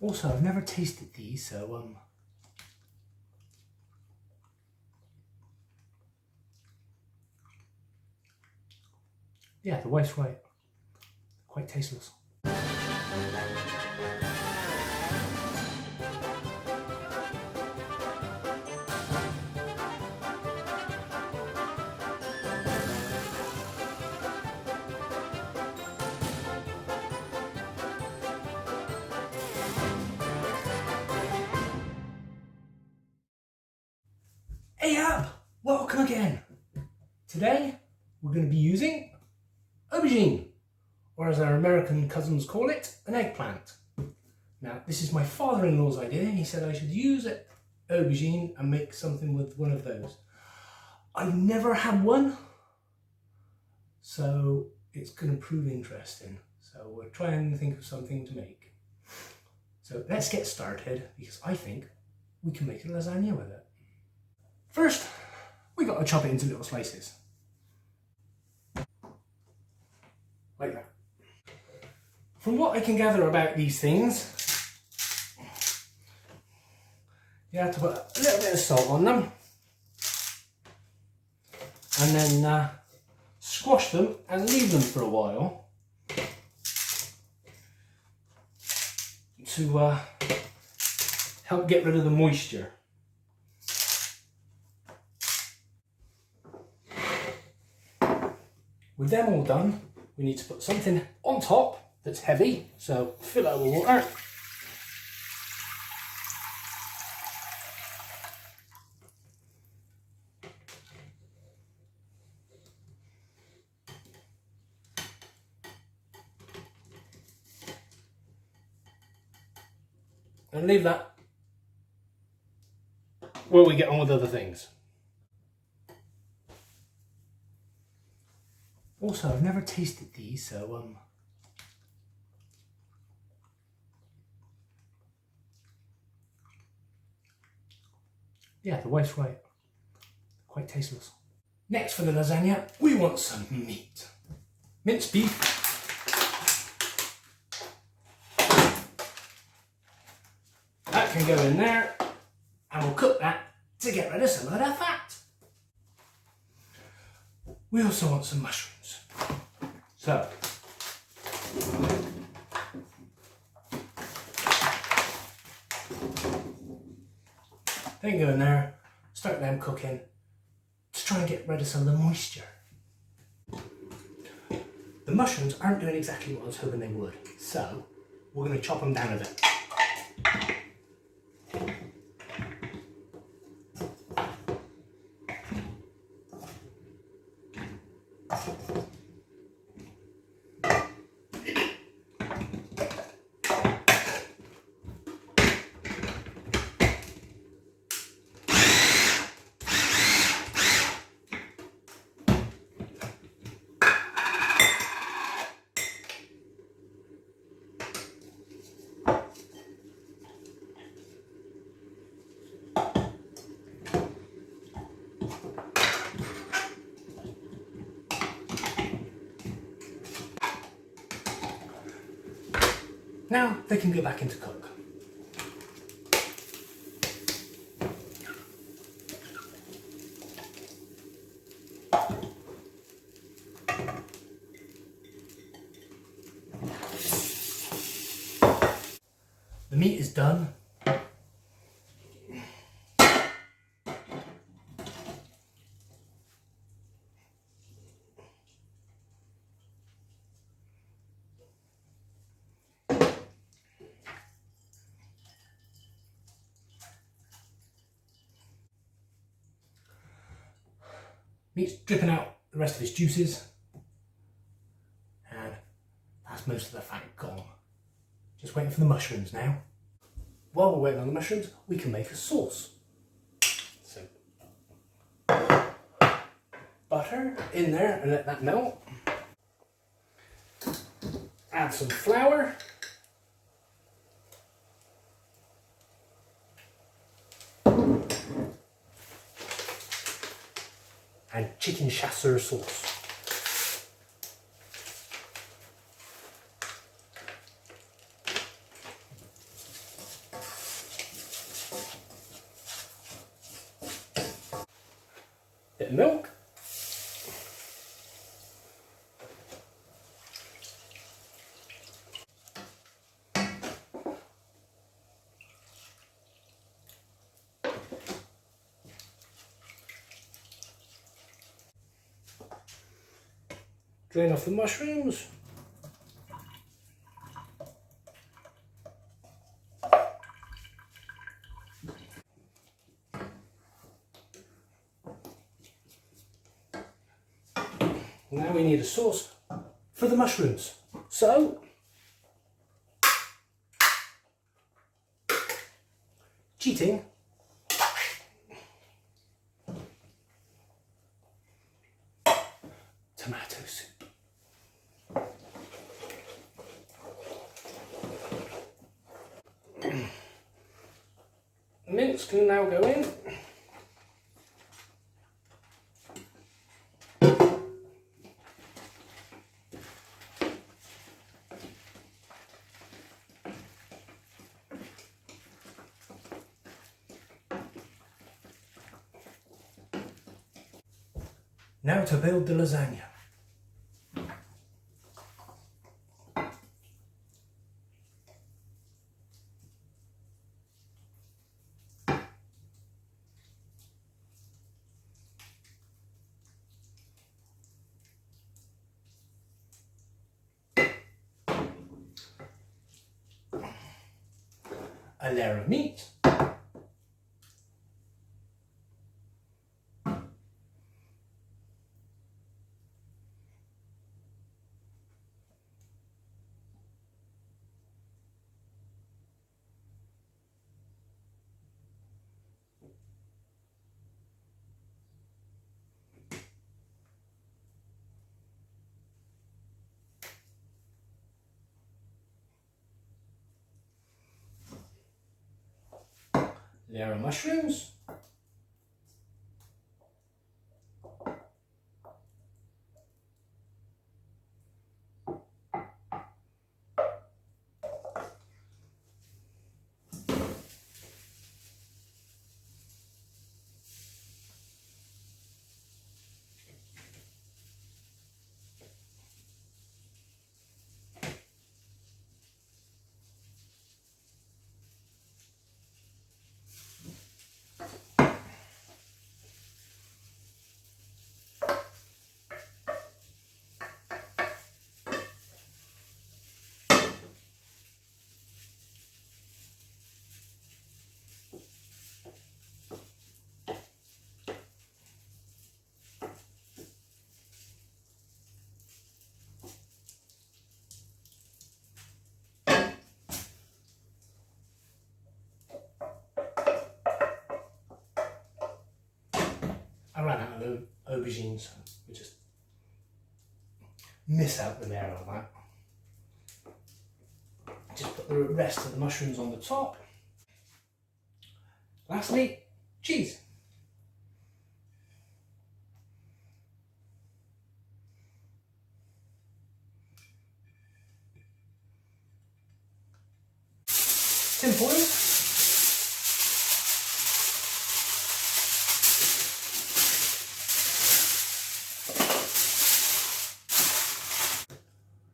Also, I've never tasted these, so yeah, the wife's right. Quite tasteless. Hey up! Welcome again! Today we're going to be using aubergine, or as our American cousins call it, an eggplant. Now this is my father-in-law's idea. He said I should use aubergine and make something with one of those. I've never had one, so it's going to prove interesting. So we're trying to think of something to make. So let's get started, because I think we can make a lasagna with it. First, we got to chop it into little slices. Like that. From what I can gather about these things, you have to put a little bit of salt on them and then squash them and leave them for a while to help get rid of the moisture. With them all done, we need to put something on top that's heavy, so fill it with water. And leave that while we get on with other things. Also, I've never tasted these, so yeah, the wife's right. Quite tasteless. Next for the lasagna, we want some meat. Minced beef. That can go in there, and we'll cook that to get rid of some of that fat. We also want some mushrooms. So, they can go in there, start them cooking to try and get rid of some of the moisture. The mushrooms aren't doing exactly what I was hoping they would, so we're going to chop them down a bit. Now they can go back into cook. The meat is done. Meat's dripping out the rest of its juices, and that's most of the fat gone. Just waiting for the mushrooms now. While we're waiting on the mushrooms, we can make a sauce. So, butter in there and let that melt. Add some flour. And chicken chasseur sauce. Bit of milk. Drain off the mushrooms. Now we need a sauce for the mushrooms. So, cheating. Tomato soup. The mince can now go in. Now to build the lasagna. A layer of meat. Layer of mushrooms. I ran out of aubergines, so we just miss out the layer on that. Just put the rest of the mushrooms on the top. Lastly, cheese. Tin foil.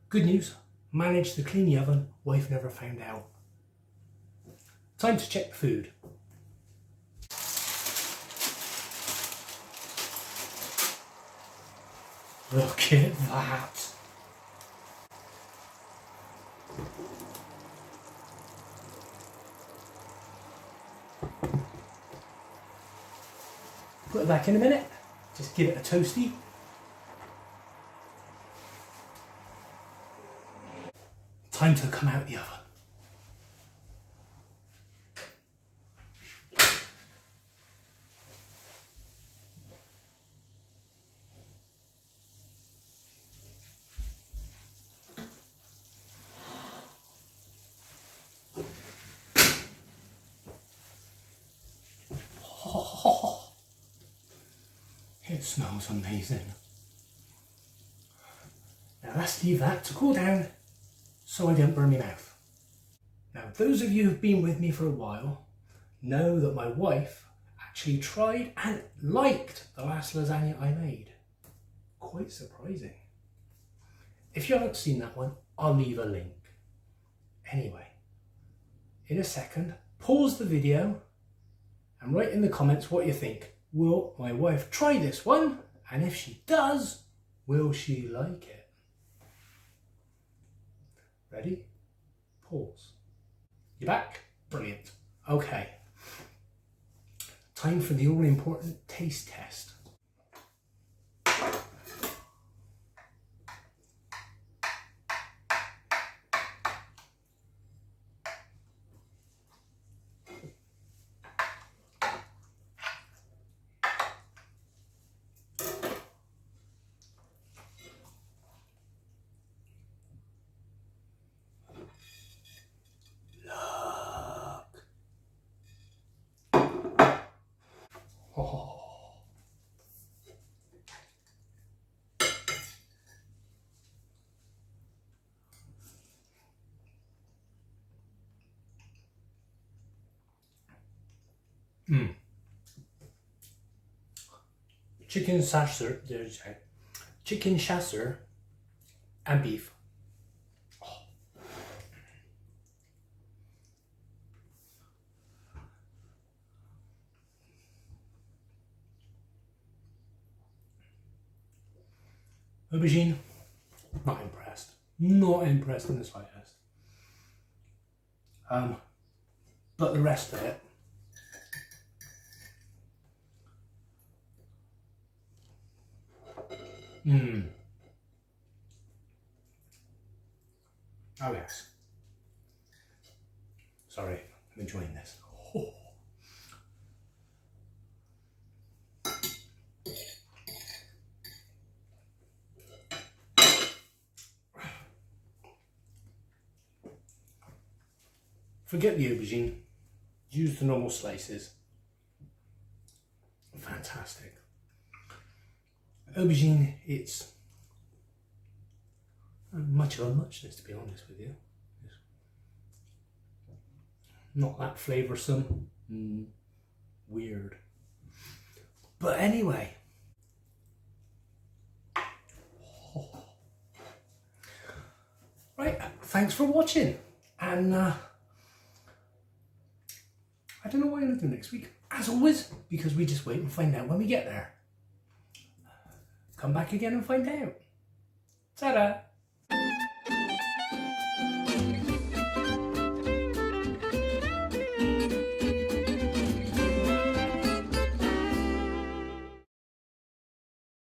Good news, managed to clean the oven, wife never found out. Time to check the food. Look at that. Put it back in a minute, just give it a toasty. Time to come out the oven. Oh, it smells amazing. Now let's leave that to cool down so I don't burn my mouth. Now those of you who've been with me for a while know that my wife actually tried and liked the last lasagna I made. Quite surprising. If you haven't seen that one, I'll leave a link. Anyway, in a second, pause the video and write in the comments what you think. Will my wife try this one? And if she does, will she like it? Ready? Pause. You back? Brilliant. Okay. Time for the all-important taste test. Oh. Chicken chasseur and beef. Oh. Aubergine, not impressed. Not impressed in the slightest. But the rest of it, oh yes. Sorry, I'm enjoying this. Oh. Forget the aubergine, use the normal slices. Fantastic. Aubergine, it's much of a muchness, to be honest with you. It's not that flavoursome. Weird. But anyway. Right, thanks for watching. And I don't know what I'm going to do next week. As always, because we just wait and find out when we get there. Come back again and find out. Ta-da!